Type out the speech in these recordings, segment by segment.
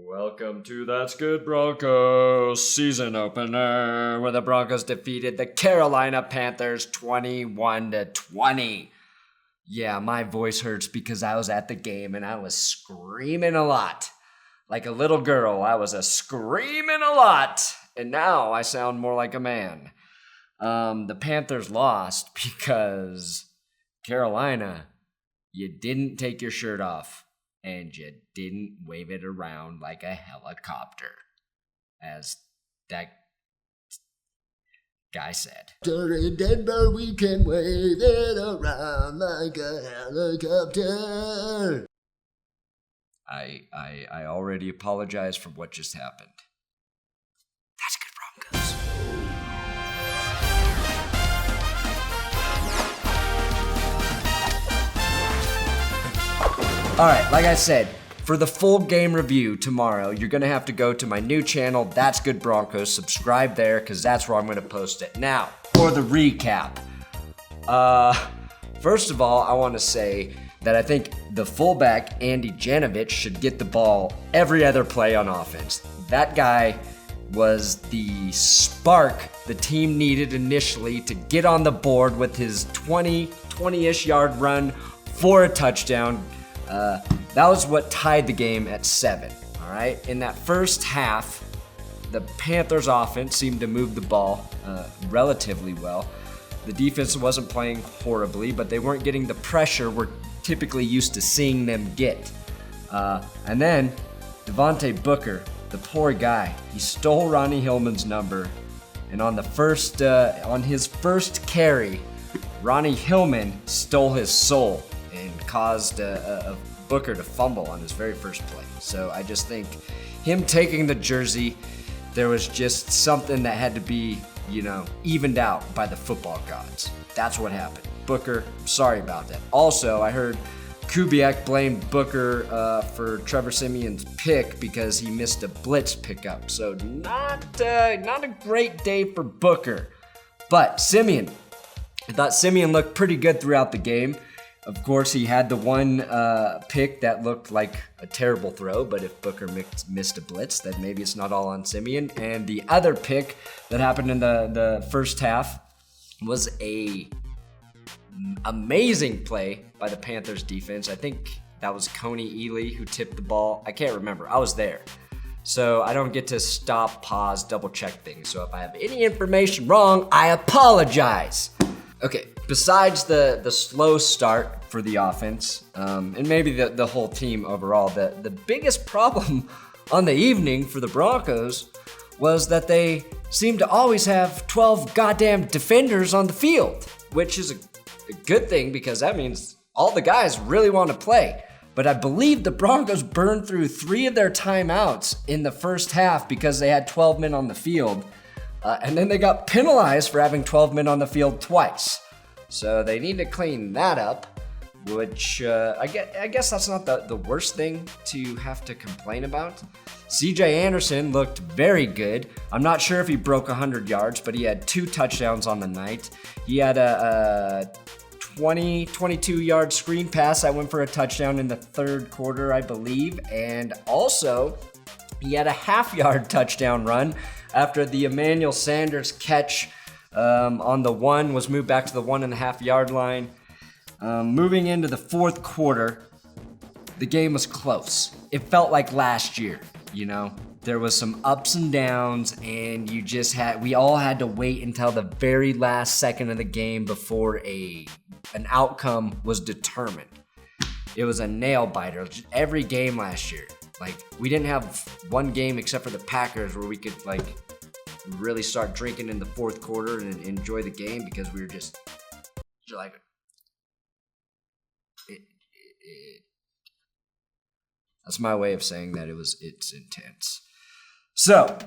Welcome to That's Good Broncos season opener, where the Broncos defeated the Carolina Panthers 21-20. Yeah, my voice hurts because I was at the game and I was screaming a lot. Like a little girl, I was screaming a lot, and now I sound more like a man. The Panthers lost because Carolina, you didn't take your shirt off. And you didn't wave it around like a helicopter, as that guy said. In Denver, we can wave it around like a helicopter. I already apologize for what just happened. That's good, Broncos. All right, like I said, for the full game review tomorrow, you're going to have to go to my new channel, That's Good Broncos. Subscribe there, because that's where I'm going to post it. Now, for the recap. First of all, I want to say that I think the fullback, Andy Janovich, should get the ball every other play on offense. That guy was the spark the team needed initially to get on the board with his 20-ish yard run for a touchdown. That was what tied the game at 7, all right? In that first half, the Panthers offense seemed to move the ball relatively well. The defense wasn't playing horribly, but they weren't getting the pressure we're typically used to seeing them get. And then Devontae Booker, the poor guy, he stole Ronnie Hillman's number, and on his first carry, Ronnie Hillman stole his soul and caused a Booker to fumble on his very first play. So I just think him taking the jersey, there was just something that had to be, evened out by the football gods. That's what happened. Booker, sorry about that. Also, I heard Kubiak blamed Booker for Trevor Siemian's pick because he missed a blitz pickup. So not a great day for Booker. But Siemian, I thought Siemian looked pretty good throughout the game. Of course, he had the one pick that looked like a terrible throw, but if Booker missed a blitz, then maybe it's not all on Siemian. And the other pick that happened in the first half was a amazing play by the Panthers defense. I think that was Coney Ely who tipped the ball. I can't remember. I was there. So I don't get to stop, pause, double check things. So if I have any information wrong, I apologize. Okay, besides the slow start for the offense, and maybe the whole team overall, the biggest problem on the evening for the Broncos was that they seemed to always have 12 goddamn defenders on the field, which is a good thing because that means all the guys really want to play. But I believe the Broncos burned through 3 of their timeouts in the first half because they had 12 men on the field. And then they got penalized for having 12 men on the field twice. So they need to clean that up, which I guess that's not the worst thing to have to complain about. C.J. Anderson looked very good. I'm not sure if he broke 100 yards, but he had 2 touchdowns on the night. He had a 22-yard screen pass that went for a touchdown in the third quarter, I believe. And also, he had a half-yard touchdown run after the Emmanuel Sanders catch on the 1 was moved back to the 1.5-yard line. Moving into the fourth quarter, the game was close. It felt like last year, There was some ups and downs, and we all had to wait until the very last second of the game before an outcome was determined. It was a nail biter. Every game last year. We didn't have one game except for the Packers where we could, really start drinking in the fourth quarter and enjoy the game because we were just that's my way of saying that it's intense. So,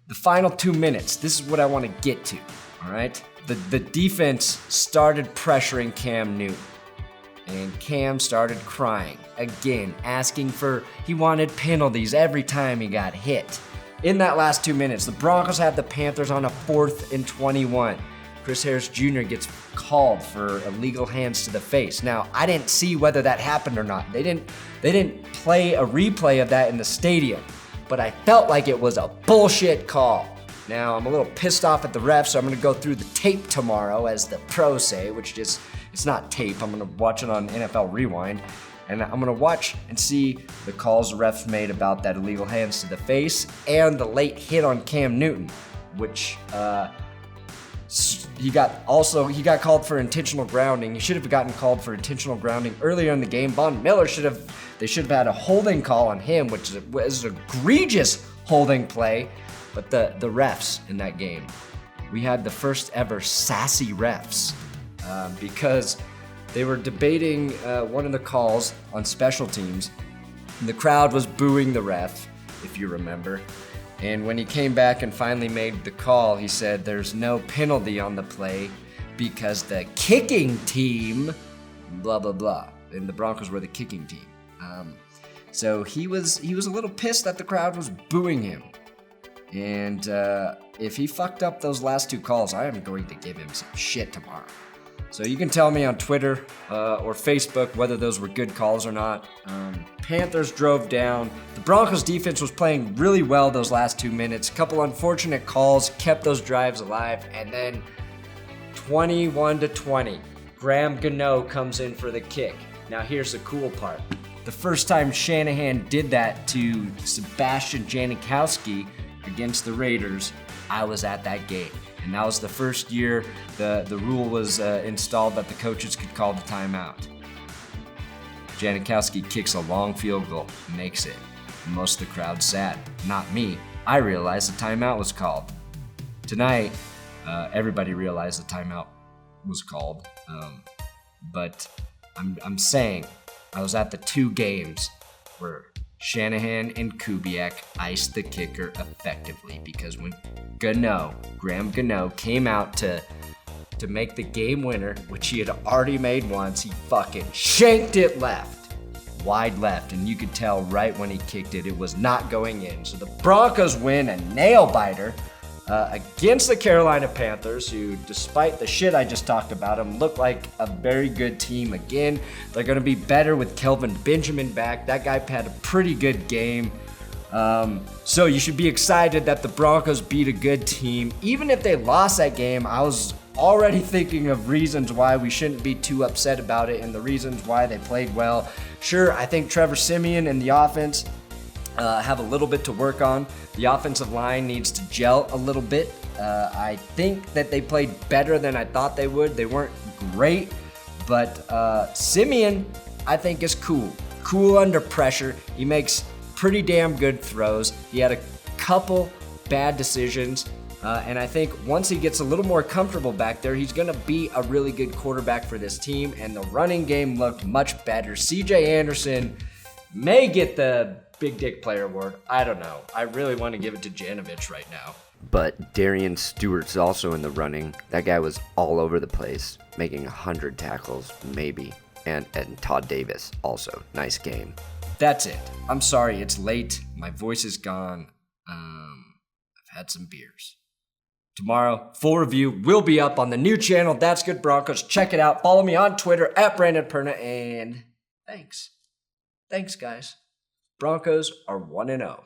the final 2 minutes, this is what I want to get to, all right? The defense started pressuring Cam Newton. And Cam started crying, again, he wanted penalties every time he got hit. In that last 2 minutes, the Broncos had the Panthers on a 4th and 21. Chris Harris Jr. gets called for illegal hands to the face. Now, I didn't see whether that happened or not. They didn't play a replay of that in the stadium. but I felt like it was a bullshit call. Now, I'm a little pissed off at the refs, so I'm going to go through the tape tomorrow, as the pros say, which just, it's not tape. I'm going to watch it on NFL Rewind, and I'm going to watch and see the calls the refs made about that illegal hands to the face and the late hit on Cam Newton, which he got called for intentional grounding. He should have gotten called for intentional grounding earlier in the game. Von Miller should have had a holding call on him, which was an egregious holding play. But the refs in that game, we had the first ever sassy refs because they were debating one of the calls on special teams. And the crowd was booing the ref, if you remember. And when he came back and finally made the call, he said there's no penalty on the play because the kicking team, blah, blah, blah. And the Broncos were the kicking team. So he was a little pissed that the crowd was booing him. And if he fucked up those last two calls, I am going to give him some shit tomorrow. So you can tell me on Twitter or Facebook whether those were good calls or not. Panthers drove down. The Broncos defense was playing really well those last 2 minutes. A couple unfortunate calls kept those drives alive. And then 21-20, Graham Gano comes in for the kick. Now here's the cool part. The first time Shanahan did that to Sebastian Janikowski against the Raiders, I was at that game. And that was the first year the rule was installed that the coaches could call the timeout. Janikowski kicks a long field goal, makes it. And most of the crowd's sad. Not me. I realized the timeout was called. Tonight, everybody realized the timeout was called. But I'm saying I was at the two games where Shanahan and Kubiak iced the kicker effectively, because when Graham Gano came out to make the game winner, which he had already made once, he fucking shanked it left, wide left, and you could tell right when he kicked it, it was not going in. So the Broncos win a nail-biter against the Carolina Panthers, who, despite the shit I just talked about them, look like a very good team again. They're going to be better with Kelvin Benjamin back. That guy had a pretty good game. So you should be excited that the Broncos beat a good team. Even if they lost that game, I was already thinking of reasons why we shouldn't be too upset about it and the reasons why they played well. Sure, I think Trevor Siemian and the offense have a little bit to work on. The offensive line needs to gel a little bit. I think that they played better than I thought they would. They weren't great, but Siemian, I think, is cool. Cool under pressure. He makes pretty damn good throws. He had a couple bad decisions, and I think once he gets a little more comfortable back there, he's going to be a really good quarterback for this team, and the running game looked much better. CJ Anderson may get the Big Dick Player Award. I don't know. I really want to give it to Janovich right now. But Darian Stewart's also in the running. That guy was all over the place, making 100 tackles, maybe. And Todd Davis also. Nice game. That's it. I'm sorry, it's late. My voice is gone. I've had some beers. Tomorrow, full review will be up on the new channel, That's Good Broncos. Check it out. Follow me on Twitter, @BrandonPerna, and thanks. Thanks, guys. Broncos are 1-0.